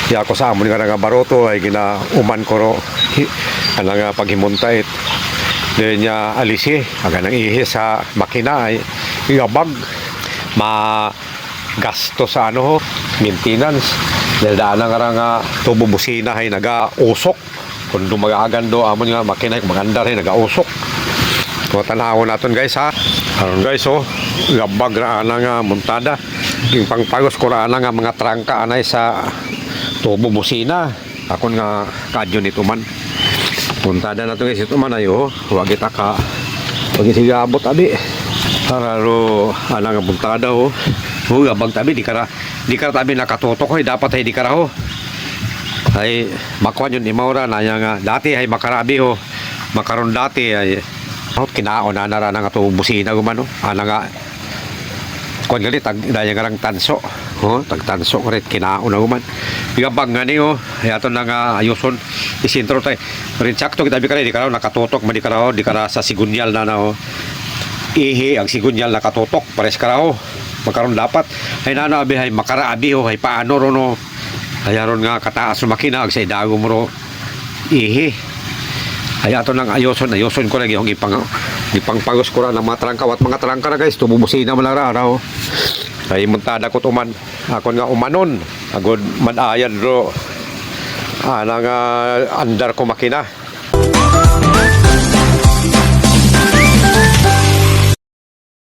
Ya ko sa amon nga baroto ay gina uman ko ro ana nga paghimuntay. Then niya alisi aga nang ihi sa makina ay gabag gasto sa ano ho, maintenance. Dahil daan nga tubo busina ay naga-usok. Kung dumagagan do amon nga makina ay maganda rin naga-usok. So tanawon naton guys ha. Aron guys oh, gabag ra ana nga montada. Yung pangpagos ko ra ana nga mga trangka anay sa tubo busina. Akon nga kadyo nito man. Montada na to guys ito man ayo. Wag kita ka. Wag sigabot abi. Para ro ana nga montada oh. Gabag tabi di kara tabi nakatutok ay dapat ay di kara ho. Ay makuan yun imaura na nga dati ay makarabi ho. Makaron dati ay kinaon na nara nga to busina gumano. Ana nga kuan gali tag daya nga rang tanso. Ho, tag tanso ret kinaon na guman. Gabag nga ni ho. Ay aton na nga ayuson isintro tay. Rin sakto kitabi kara di kara nakatutok man di kara sa sigunyal na ho. Ihi ang sigunyal nakatutok pares kara ho. Makaron dapat ay nana abi hay makaraabi ho hay paano ro no hayaron nga kataas ng makina ag sa idago mo ro ihi ay ato nang ayoson ko lagi yung ipangpagos ko ra ng mga trangka at mga trangka na guys tububusina mo lang araw ay muntada ko tuman akon nga umanon agod madayan ro ana nga andar ko makina